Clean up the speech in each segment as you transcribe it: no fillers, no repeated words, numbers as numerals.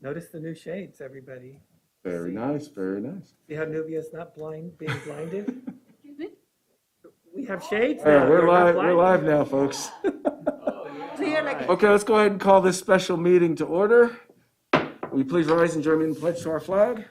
Notice the new shades, everybody. Very See? nice, very nice. See how Nubia's not being blinded? We have shades All right, now. we're You're not live. We're blinded. live now, folks. So you're like, Okay, let's go ahead and call this special meeting to order. Will you please rise and join me in the pledge to our flag?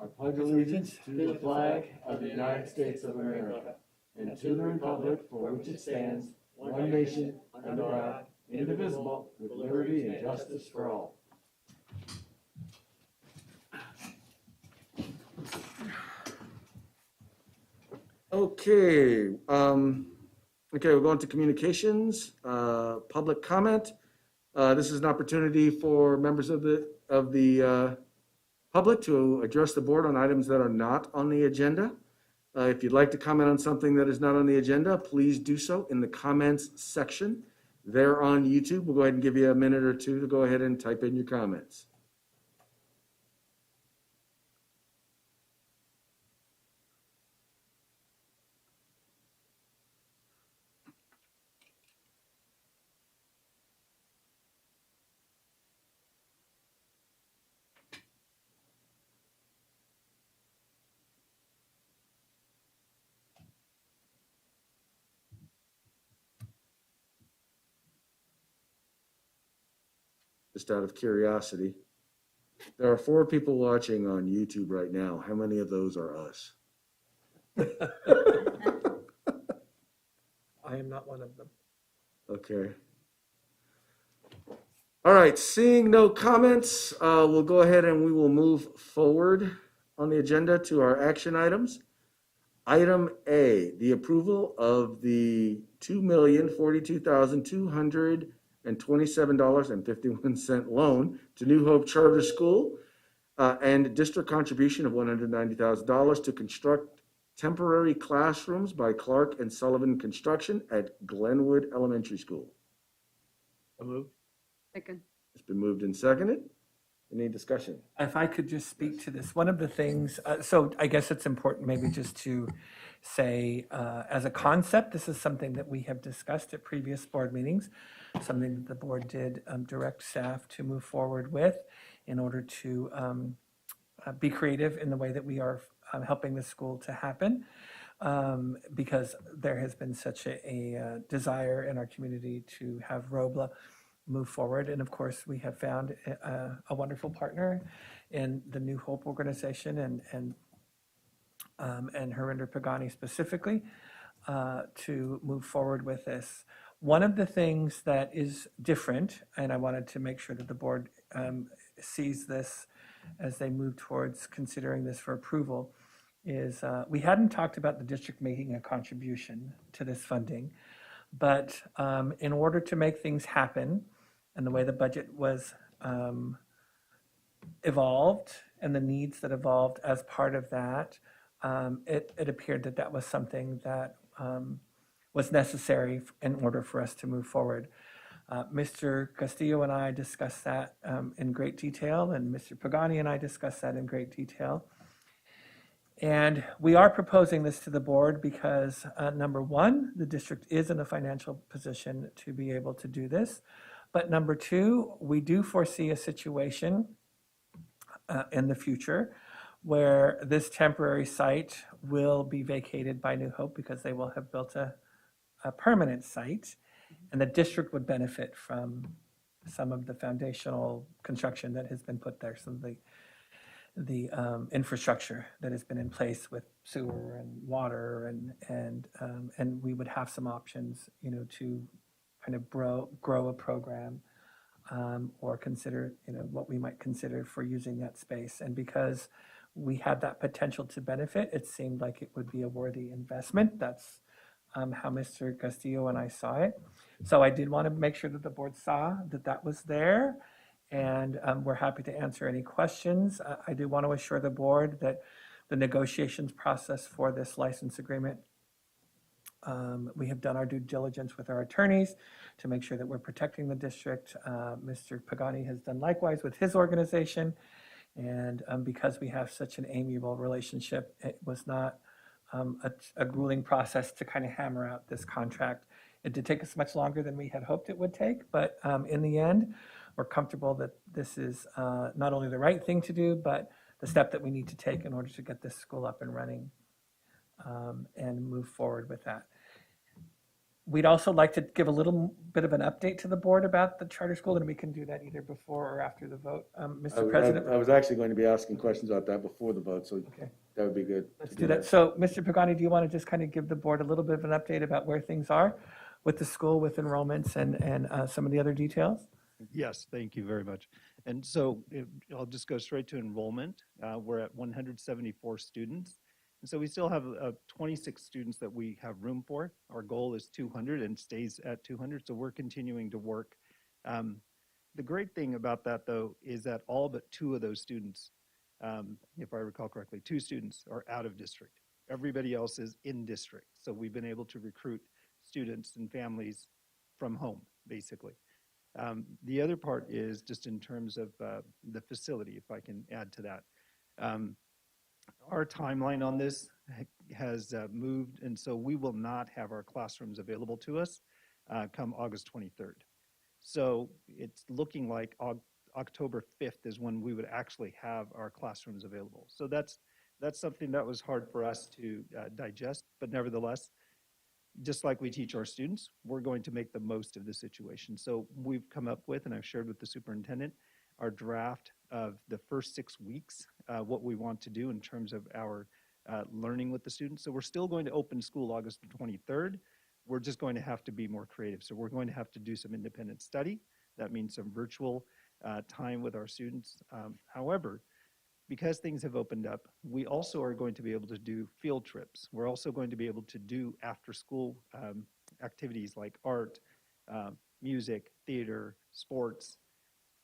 I pledge allegiance to the flag of the United States of America and to the republic for which it stands, one nation, under God, indivisible, with liberty and justice for all. Okay, we're going to communications, public comment. This is an opportunity for members of the public to address the board on items that are not on the agenda. If you'd like to comment on something that is not on the agenda, please do so in the comments section there on YouTube. We'll go ahead and give you a minute or two to go ahead and type in your comments. Just out of curiosity, there are 4 people watching on YouTube right now. How many of those are us? I am not one of them. Okay. All right, seeing no comments, we'll go ahead and we will move forward on the agenda to our action items. Item A, the approval of the $2,042,227.51 loan to New Hope Charter School and district contribution of $190,000 to construct temporary classrooms by Clark and Sullivan Construction at Glenwood Elementary School. second. It's been moved and seconded. Any discussion? If I could just speak to this, one of the things, so I guess it's important maybe just to say, as a concept, this is something that we have discussed at previous board meetings, something that the board did direct staff to move forward with in order to be creative in the way that we are helping the school to happen, because there has been such a desire in our community to have Robla move forward. And of course, we have found a wonderful partner in the New Hope organization and Harinder Pagani specifically to move forward with this. One of the things that is different, and I wanted to make sure that the board sees this as they move towards considering this for approval, is we hadn't talked about the district making a contribution to this funding, but in order to make things happen, and the way the budget was evolved and the needs that evolved as part of that, it appeared that that was something that was necessary in order for us to move forward. Mr. Castillo and I discussed that in great detail, and Mr. Pagani and I discussed that in great detail. And we are proposing this to the board because, number one, the district is in a financial position to be able to do this. But number two, we do foresee a situation in the future where this temporary site will be vacated by New Hope because they will have built a permanent site, and the district would benefit from some of the foundational construction that has been put there, some of the infrastructure that has been in place with sewer and water, and we would have some options, to kind of grow a program, or consider, what we might consider for using that space. And because we had that potential to benefit, it seemed like it would be a worthy investment. That's how Mr. Castillo and I saw it. So I did want to make sure that the board saw that that was there, and we're happy to answer any questions. I do want to assure the board that the negotiations process for this license agreement, we have done our due diligence with our attorneys to make sure that we're protecting the district. Mr. Pagani has done likewise with his organization. And because we have such an amiable relationship, it was not a grueling process to kind of hammer out this contract. It did take us much longer than we had hoped it would take, but in the end, we're comfortable that this is not only the right thing to do, but the step that we need to take in order to get this school up and running and move forward with that. We'd also like to give a little bit of an update to the board about the charter school, and we can do that either before or after the vote. Mr. President? I was actually going to be asking questions about that before the vote, so Okay. that would be good. Let's do that. So, Mr. Pagani, do you want to just kind of give the board a little bit of an update about where things are with the school, with enrollments, and some of the other details? Yes, thank you very much. And so I'll just go straight to enrollment. We're at 174 students. And so we still have 26 students that we have room for. Our goal is 200 and stays at 200. So we're continuing to work. The great thing about that, though, is that all but 2 of those students, if I recall correctly, 2 students are out of district. Everybody else is in district. So we've been able to recruit students and families from home, basically. The other part is just in terms of the facility, if I can add to that. Our timeline on this has moved, and so we will not have our classrooms available to us come August 23rd. So it's looking like October 5th is when we would actually have our classrooms available. So that's something that was hard for us to digest, but nevertheless, just like we teach our students, we're going to make the most of the situation. So we've come up with, and I've shared with the superintendent, our draft of the first 6 weeks, what we want to do in terms of our learning with the students. So we're still going to open school August 23rd. We're just going to have to be more creative. So we're going to have to do some independent study. That means some virtual time with our students. However, because things have opened up, we also are going to be able to do field trips. We're also going to be able to do after-school activities like art, music, theater, sports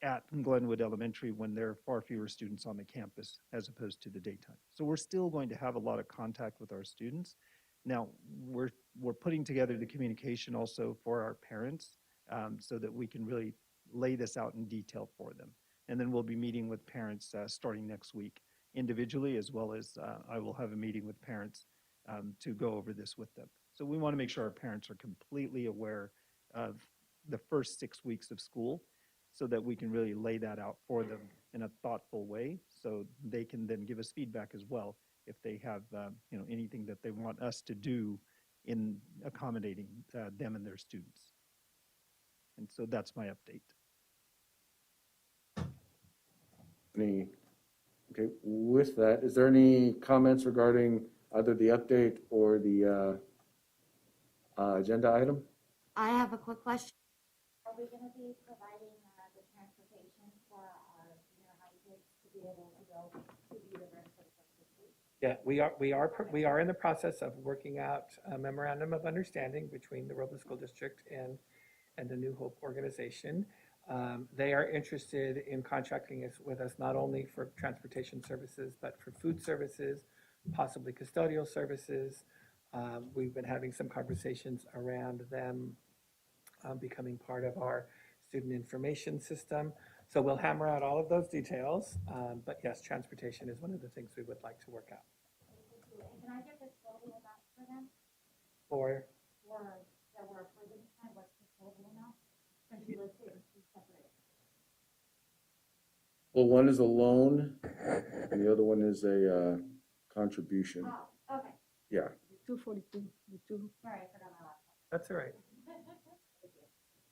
at Glenwood Elementary when there are far fewer students on the campus as opposed to the daytime. So we're still going to have a lot of contact with our students. Now, we're putting together the communication also for our parents so that we can really lay this out in detail for them. And then we'll be meeting with parents starting next week individually, as well as I will have a meeting with parents to go over this with them. So we want to make sure our parents are completely aware of the first 6 weeks of school so that we can really lay that out for them in a thoughtful way so they can then give us feedback as well if they have anything that they want us to do in accommodating them and their students. And so that's my update. Okay, with that, is there any comments regarding either the update or the agenda item? I have a quick question. Are we going to be providing the transportation for our junior high kids to be able to go to the university? Yeah, we are in the process of working out a memorandum of understanding between the Robla School District and the New Hope organization. They are interested in contracting with us not only for transportation services, but for food services, possibly custodial services. We've been having some conversations around them becoming part of our student information system. So we'll hammer out all of those details. But yes, transportation is one of the things we would like to work out. And can I get the total amount for them? That we're approving tonight, what's the total amount? Because you listed two separate. Well, one is a loan and the other one is a contribution. Oh, okay. Yeah. 242, the 2. Sorry, I forgot my last one. That's all right.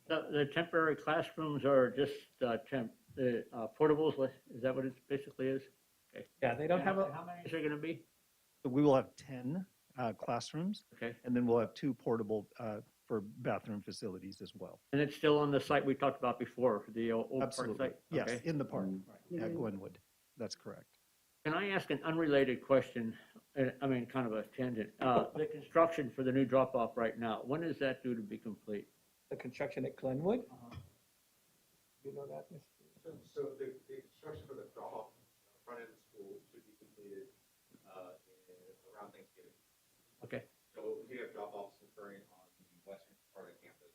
The temporary classrooms are just portables, is that what it basically is? Okay. Yeah, they don't have a, How many is there gonna be? So we will have 10 classrooms, Okay, and then we'll have 2 portable for bathroom facilities as well. and it's still on the site we talked about before, for the old park Absolutely. site? Yes, Okay. in the park, Yeah. at Glenwood. That's correct. Can I ask an unrelated question? I mean, kind of a tangent. The construction for the new drop-off right now, when is that due to be complete? the construction at Glenwood. You know that, Mr. So the construction for the drop-off front end of the school should be completed around Thanksgiving. Okay, So we have drop-offs occurring on the western part of campus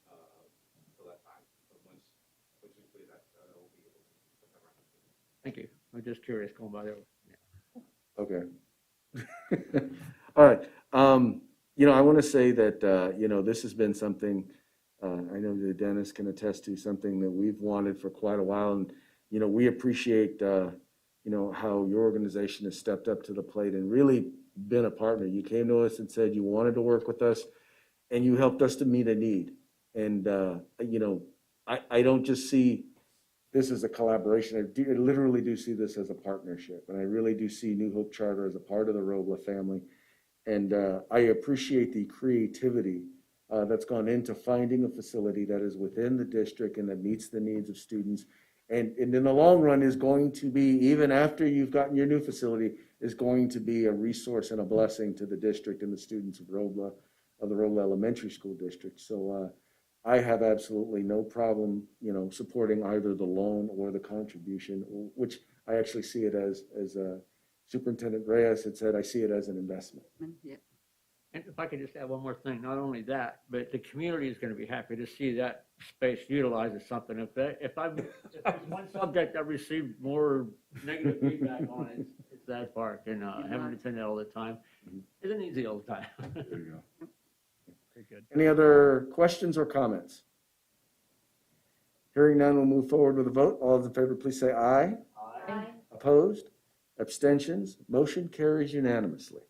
until that time. So once we complete that, we'll be able to come around. thank you. I'm just curious going by there. Okay. All right. I want to say that, this has been something, I know that Dennis can attest to, something that we've wanted for quite a while. And, we appreciate, how your organization has stepped up to the plate and really been a partner. You came to us and said you wanted to work with us, and you helped us to meet a need. And, I don't just see this as a collaboration. I literally do see this as a partnership. And I really do see New Hope Charter as a part of the Robla family. And I appreciate the creativity that's gone into finding a facility that is within the district and that meets the needs of students. And in the long run is going to be, even after you've gotten your new facility, is going to be a resource and a blessing to the district and the students of Robla, of the Robla Elementary School District. So I have absolutely no problem, supporting either the loan or the contribution, which I actually see it as Superintendent Reyes had said, I see it as an investment. Yeah. And if I could just add one more thing, not only that, but the community is going to be happy to see that space utilized as something. If there's one subject I received more negative feedback on, it's that park, and having to attend it all the time isn't easy all the time. There you go. Very good. Any other questions or comments? Hearing none, we'll move forward with a vote. All those in favor, please say aye. Aye. Opposed? Abstentions? Motion carries unanimously.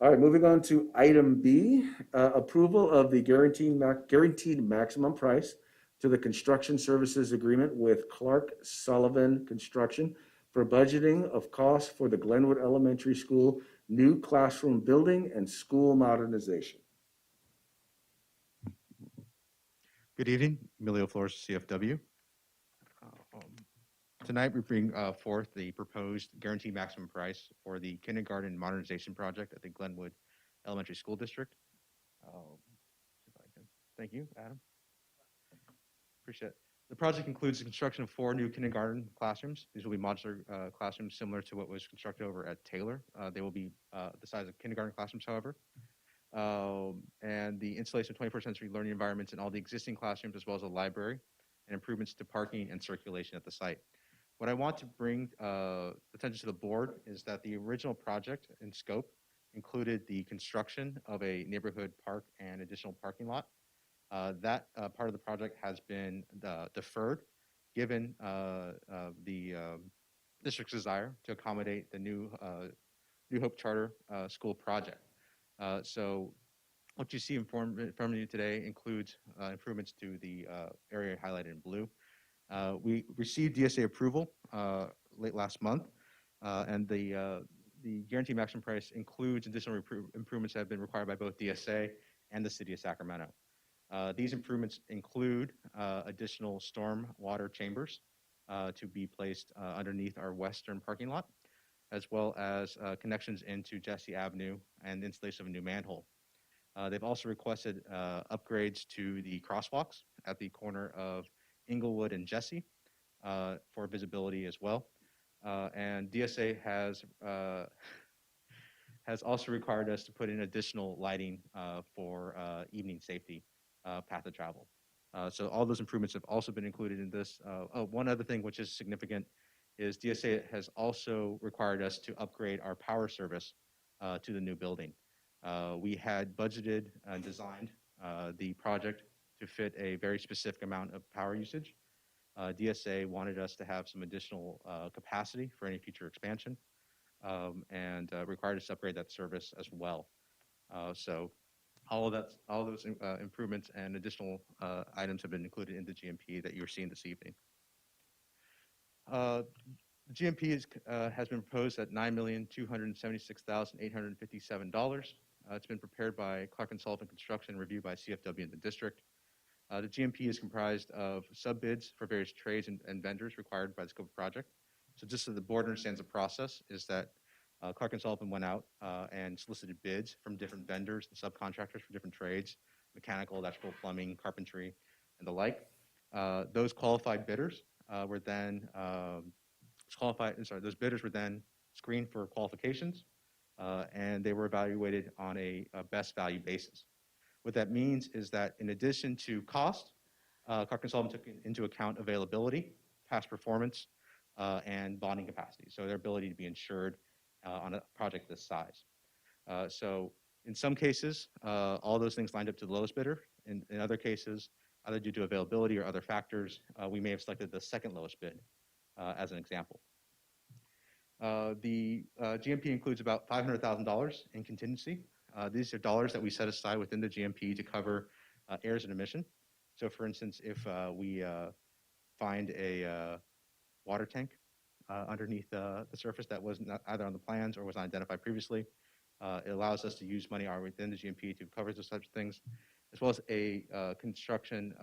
All right, moving on to item B, approval of the guaranteed maximum price to the construction services agreement with Clark Sullivan Construction for budgeting of costs for the Glenwood Elementary School new classroom building and school modernization. Good evening, Emilio Flores, CFW. Tonight, we bring forth the proposed guaranteed maximum price for the kindergarten modernization project at the Glenwood Elementary School District. If I can. Thank you, Adam. Appreciate it. The project includes the construction of 4 new kindergarten classrooms. These will be modular classrooms similar to what was constructed over at Taylor. They will be the size of kindergarten classrooms, however. And the installation of 21st century learning environments in all the existing classrooms, as well as a library, and improvements to parking and circulation at the site. What I want to bring attention to the board is that the original project in scope included the construction of a neighborhood park and additional parking lot. That part of the project has been deferred given the district's desire to accommodate the New Hope Charter School project. So what you see in front of you today includes improvements to the area highlighted in blue. We received DSA approval late last month, and the guaranteed maximum price includes additional improvements that have been required by both DSA and the City of Sacramento. These improvements include additional storm water chambers to be placed underneath our western parking lot, as well as connections into Jesse Avenue and the installation of a new manhole. They've also requested upgrades to the crosswalks at the corner of Inglewood and Jesse for visibility as well. And DSA has also required us to put in additional lighting for evening safety path of travel. So all those improvements have also been included in this. One other thing which is significant is DSA has also required us to upgrade our power service to the new building. We had budgeted and designed the project to fit a very specific amount of power usage. DSA wanted us to have some additional capacity for any future expansion and required us to upgrade that service as well. So all those improvements and additional items have been included in the GMP that you're seeing this evening. The GMP has been proposed at $9,276,857. It's been prepared by Clark & Sullivan Construction, reviewed by CFW in the district. The GMP is comprised of sub-bids for various trades and vendors required by the scope of project. So just so the board understands the process is that Clark & Sullivan went out and solicited bids from different vendors and subcontractors for different trades, mechanical, electrical, plumbing, carpentry, and the like. Those qualified bidders were then those bidders were then screened for qualifications, and they were evaluated on a best value basis. What that means is that in addition to cost, Clark & Sullivan took into account availability, past performance, and bonding capacity, so their ability to be insured on a project this size. So in some cases, all those things lined up to the lowest bidder. In other cases, either due to availability or other factors, we may have selected the second lowest bid as an example. The GMP includes about $500,000 in contingency. These are dollars that we set aside within the GMP to cover errors in admission. So for instance, if we find a water tank underneath the surface that was not either on the plans or was not identified previously, it allows us to use money already within the GMP to cover those types of things, as well as a construction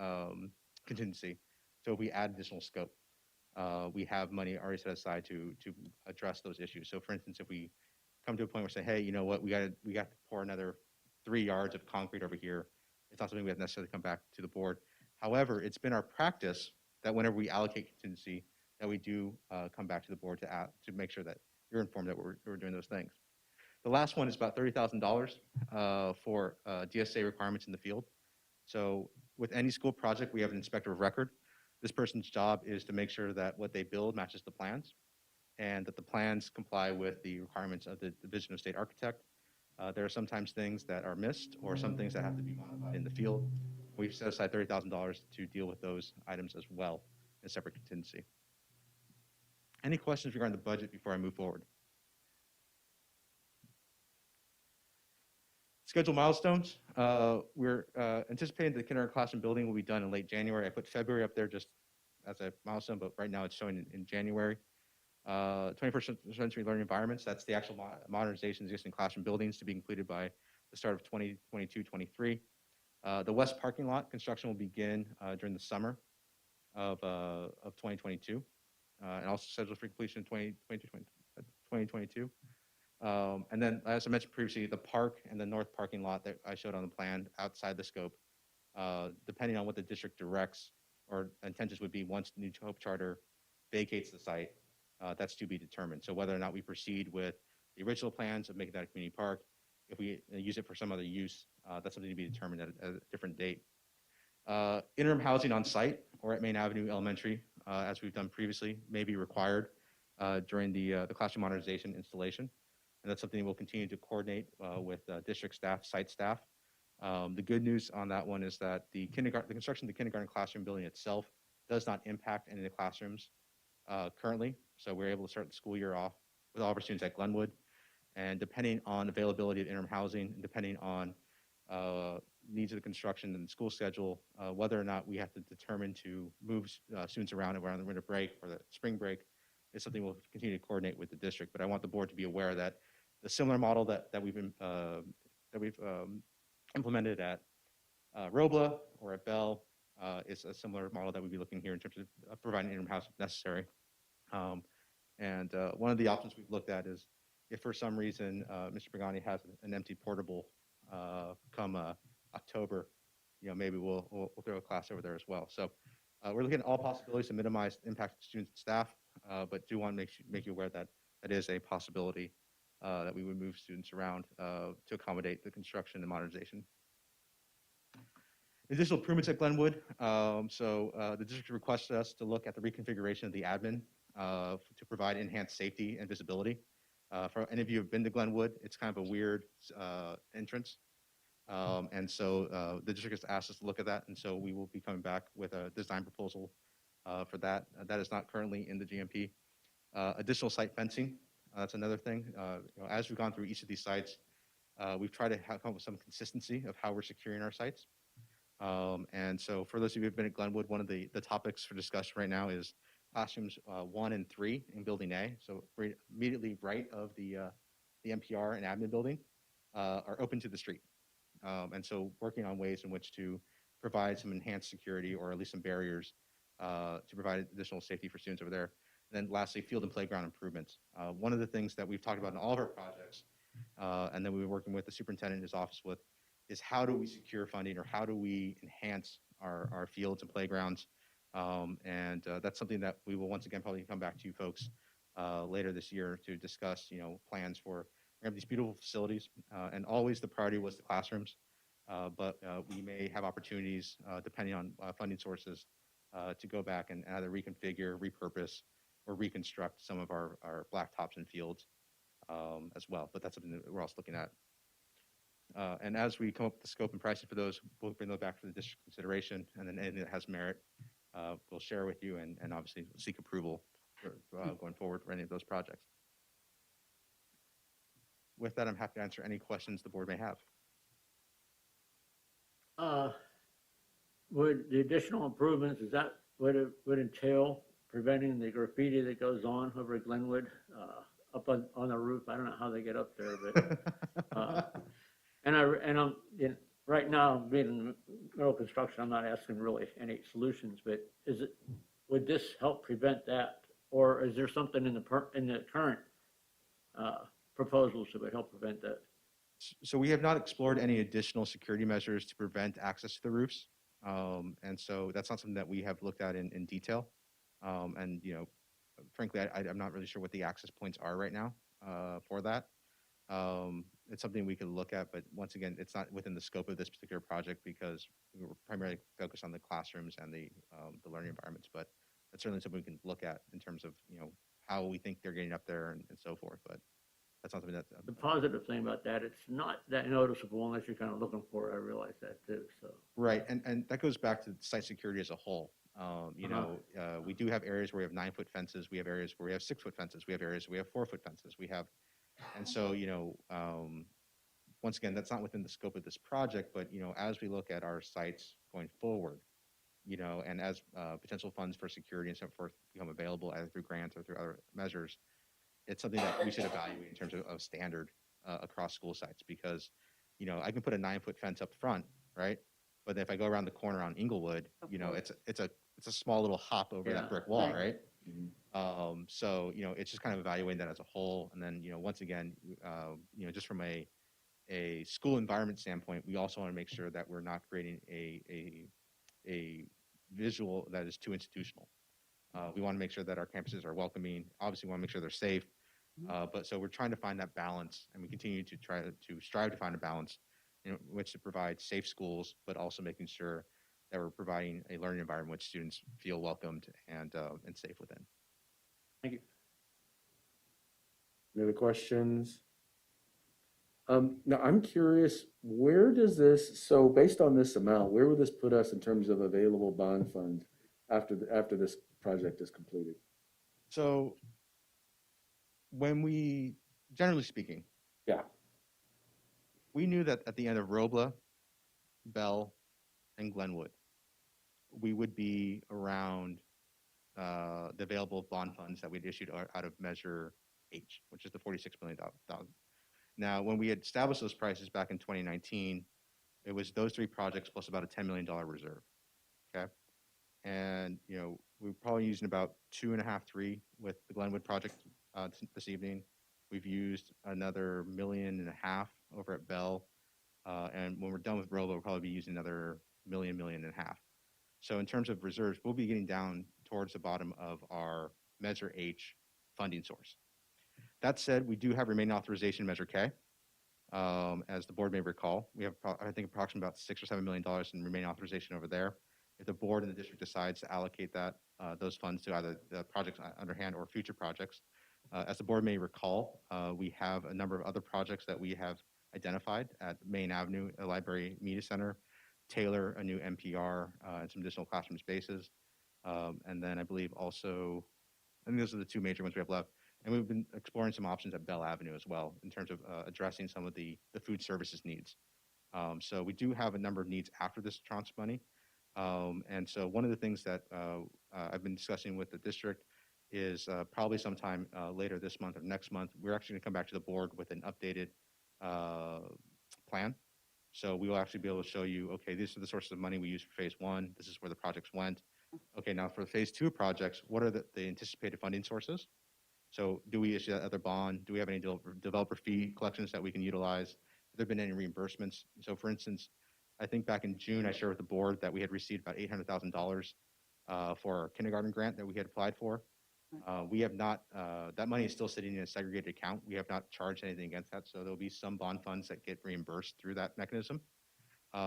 contingency. So if we add additional scope, we have money already set aside to address those issues. So for instance, if we come to a point where we say, hey, you know what, we got to pour another 3 yards of concrete over here, it's not something we have to necessarily come back to the board. However, it's been our practice that whenever we allocate contingency, that we do come back to the board to make sure that you're informed that we're doing those things. The last one is about $30,000 for DSA requirements in the field. So with any school project, we have an inspector of record. This person's job is to make sure that what they build matches the plans and that the plans comply with the requirements of the Division of State Architect. There are sometimes things that are missed or some things that have to be modified in the field. We've set aside $30,000 to deal with those items as well in separate contingency. Any questions regarding the budget before I move forward? Schedule milestones. We're anticipating the kindergarten classroom building will be done in late January. I put February up there just as a milestone, but right now it's showing in January. 21st century learning environments, that's the actual modernization of existing classroom buildings to be completed by the start of 2022-23. The west parking lot construction will begin during the summer of 2022, and also scheduled for completion in 2022. And then, as I mentioned previously, the park and the north parking lot that I showed on the plan outside the scope, depending on what the district directs or intentions would be once New Hope Charter vacates the site, that's to be determined. So whether or not we proceed with the original plans of making that a community park, if we use it for some other use, that's something to be determined at a different date. Interim housing on site or at Main Avenue Elementary, as we've done previously, may be required during the classroom modernization installation. And that's something we'll continue to coordinate with district staff, site staff. The good news on that one is that the construction of the kindergarten classroom building itself does not impact any of the classrooms currently. So we're able to start the school year off with all of our students at Glenwood. And depending on availability of interim housing, and depending on needs of the construction and the school schedule, whether or not we have to determine to move students around the winter break or the spring break is something we'll continue to coordinate with the district. But I want the board to be aware that the similar model that we've implemented at Robla or at Bell is a similar model that we'd be looking here in terms of providing interim housing if necessary. And one of the options we've looked at is if for some reason Mr. Pagani has an empty portable come October, maybe we'll throw a class over there as well. So we're looking at all possibilities to minimize the impact of students and staff, but do want to make you aware that that is a possibility that we would move students around to accommodate the construction and modernization. Additional improvements at Glenwood. The district requested us to look at the reconfiguration of the admin to provide enhanced safety and visibility. For any of you who have been to Glenwood, it's kind of a weird entrance. And so the district has asked us to look at that. And so we will be coming back with a design proposal for that. That is not currently in the GMP. Additional site fencing. That's another thing. As we've gone through each of these sites, we've tried to come up with some consistency of how we're securing our sites. And so for those of you who've been at Glenwood, one of the topics for discussion right now is classrooms 1 and 3 in Building A. So immediately right of the NPR and admin building are open to the street. And so working on ways in which to provide some enhanced security or at least some barriers to provide additional safety for students over there. And then lastly, field and playground improvements. One of the things that we've talked about in all of our projects, and then we've been working with the superintendent in his office with, is how do we secure funding or how do we enhance our fields and playgrounds? And that's something that we will once again probably come back to you folks later this year to discuss, plans for we have these beautiful facilities, and always the priority was the classrooms, but we may have opportunities depending on funding sources to go back and either reconfigure, repurpose, or reconstruct some of our blacktops and fields as well. But that's something that we're also looking at. And as we come up with the scope and pricing for those, we'll bring those back for the district consideration, and then anything that has merit, we'll share with you and obviously seek approval for, going forward for any of those projects. With that, I'm happy to answer any questions the board may have. Would the additional improvements, is that what it would entail preventing the graffiti that goes on over at Glenwood, up on the roof? I don't know how they get up there, but, right now, being in middle construction, I'm not asking really any solutions, but would this help prevent that? Or is there something in the current, proposals that would help prevent that? So we have not explored any additional security measures to prevent access to the roofs. And so that's not something that we have looked at in detail. And, you know, frankly, I'm not really sure what the access points are right now for that. It's something we could look at, but once again, it's not within the scope of this particular project because we were primarily focused on the classrooms and the learning environments. But that's certainly something we can look at in terms of, you know, how we think they're getting up there and so forth. But that's not something that. The positive thing about that, it's not that noticeable unless you're kind of looking for it. I realize that too, so. Right, and that goes back to site security as a whole. You know, we do have areas where we have 9-foot fences. We have areas where we have 6-foot fences. We have areas where we have 4-foot fences. We have, and so, you know, once again, that's not within the scope of this project, but, you know, as we look at our sites going forward, you know, and as potential funds for security and so forth become available either through grants or through other measures, it's something that we should evaluate in terms of standard across school sites because, you know, I can put a 9-foot fence up front, right? But then if I go around the corner on Inglewood, you know, it's a small little hop over that brick wall, right? So, you know, it's just kind of evaluating that as a whole. And then, you know, once again, you know, just from a school environment standpoint, we also want to make sure that we're not creating a visual that is too institutional. We want to make sure that our campuses are welcoming. Obviously, we want to make sure they're safe. But so we're trying to find that balance, and we continue to try to strive to find a balance in which to provide safe schools, but also making sure that we're providing a learning environment which students feel welcomed and safe within. Thank you. Any other questions? Now, I'm curious, where does this, so based on this amount, where would this put us in terms of available bond funds after this project is completed? So when we, generally speaking, Yeah. we knew that at the end of Robla, Bell, and Glenwood, we would be around the available bond funds that we'd issued out of Measure H, which is the $46 million. Now, when we had established those prices back in 2019, it was those 3 projects plus about a $10 million reserve, okay? And, you know, we're probably using about 2.5, 3 with the Glenwood project this evening. We've used another $1.5 million over at Bell. And when we're done with Robla, we'll probably be using another $1.5 million. So in terms of reserves, we'll be getting down towards the bottom of our Measure H funding source. That said, we do have remaining authorization Measure K. As the board may recall, we have, I think, approximately about $6 or $7 million in remaining authorization over there. If the board and the district decides to allocate those funds to either the projects underhand or future projects, as the board may recall, we have a number of other projects that we have identified at Main Avenue, a library media center, Taylor, a new NPR, and some additional classroom spaces. And then I believe also, I think those are the 2 major ones we have left. And we've been exploring some options at Bell Avenue as well in terms of addressing some of the food services needs. So we do have a number of needs after this tranche money. And so one of the things that I've been discussing with the district is probably sometime later this month or next month, we're actually going to come back to the board with an updated plan. So we will actually be able to show you, okay, these are the sources of money we used for phase 1. This is where the projects went. Okay, now for phase 2 projects, what are the anticipated funding sources? So do we issue that other bond? Do we have any developer fee collections that we can utilize? Have there been any reimbursements? So for instance, I think back in June, I shared with the board that we had received about $800,000 for our kindergarten grant that we had applied for. We have not, that money is still sitting in a segregated account. We have not charged anything against that. So there'll be some bond funds that get reimbursed through that mechanism.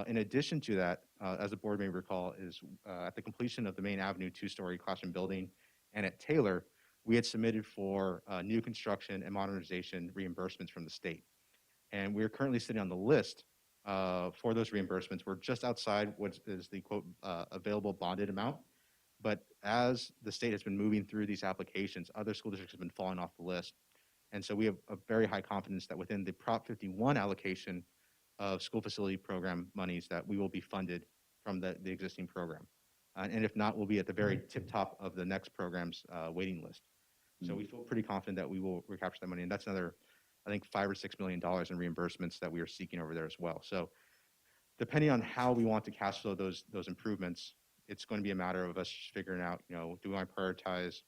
In addition to that, as the board may recall, is at the completion of the Main Avenue 2-story classroom building and at Taylor, we had submitted for new construction and modernization reimbursements from the state. And we're currently sitting on the list for those reimbursements. We're just outside what is the quote available bonded amount. But as the state has been moving through these applications, other school districts have been falling off the list. And so we have a very high confidence that within the Prop 51 allocation of school facility program monies that we will be funded from the existing program. And if not, we'll be at the very tip top of the next program's waiting list. So we feel pretty confident that we will recapture that money. And that's another, I think, $5 or $6 million in reimbursements that we are seeking over there as well. So depending on how we want to cash flow those improvements, it's going to be a matter of us figuring out, do we want to prioritize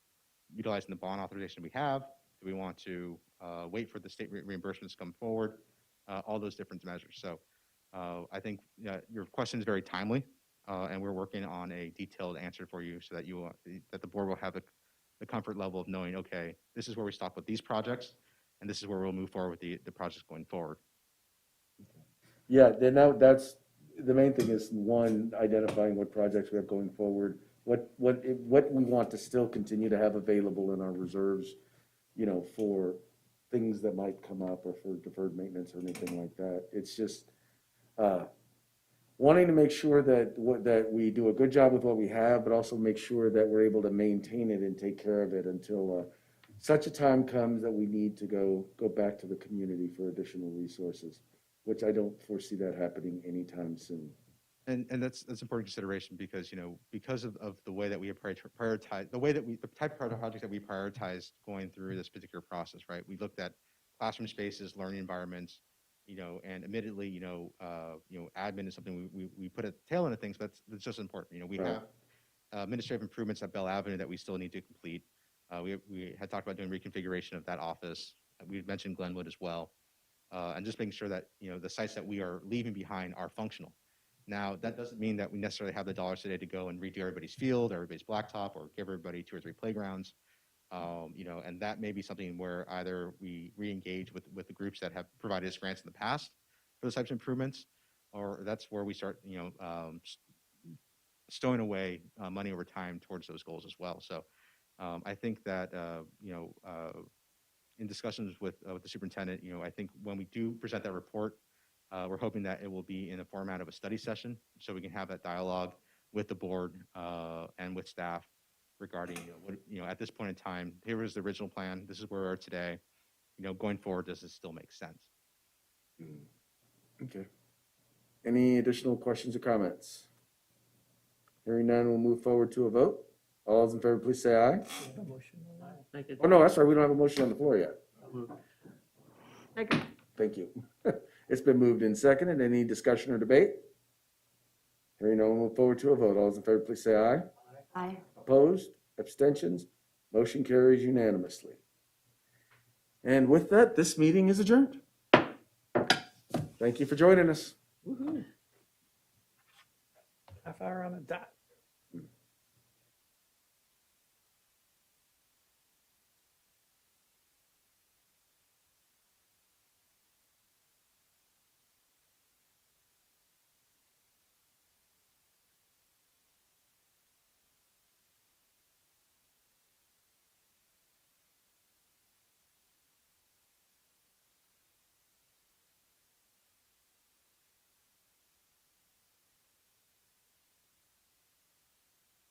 utilizing the bond authorization we have? Do we want to wait for the state reimbursements to come forward? All those different measures. So I think your question is very timely, and we're working on a detailed answer for you so that that the board will have the comfort level of knowing, okay, this is where we stop with these projects, and this is where we'll move forward with the projects going forward. Yeah, then that's, the main thing is, one, identifying what projects we have going forward, what we want to still continue to have available in our reserves, for things that might come up or for deferred maintenance or anything like that. It's just wanting to make sure that we do a good job with what we have, but also make sure that we're able to maintain it and take care of it until such a time comes that we need to go back to the community for additional resources, which I don't foresee that happening anytime soon. And that's important consideration because, because of the way that we prioritize, the type of projects that we prioritize going through this particular process, right? We looked at classroom spaces, learning environments, and admittedly, admin is something we put at the tail end of things, but it's just important. We have administrative improvements at Bell Avenue that we still need to complete. We had talked about doing reconfiguration of that office. We had mentioned Glenwood as well. And just making sure that, the sites that we are leaving behind are functional. Now, that doesn't mean that we necessarily have the dollars today to go and redo everybody's field, everybody's blacktop, or give everybody 2 or 3 playgrounds. And that may be something where either we re-engage with the groups that have provided us grants in the past for those types of improvements, or that's where we start, stowing away money over time towards those goals as well. So I think that, in discussions with the superintendent, I think when we do present that report, we're hoping that it will be in the format of a study session so we can have that dialogue with the board and with staff regarding, at this point in time, here was the original plan, this is where we are today, going forward, does this still make sense? Okay. Any additional questions or comments? Hearing none, we'll move forward to a vote. All those in favor, please say aye. Oh, no, that's right. We don't have a motion on the floor yet. Thank you. It's been moved and seconded. Any discussion or debate? Hearing none, we'll move forward to a vote. All those in favor, please say aye. Aye. Opposed? Abstentions? Motion carries unanimously. And with that, this meeting is adjourned. Thank you for joining us. Half hour on a dot.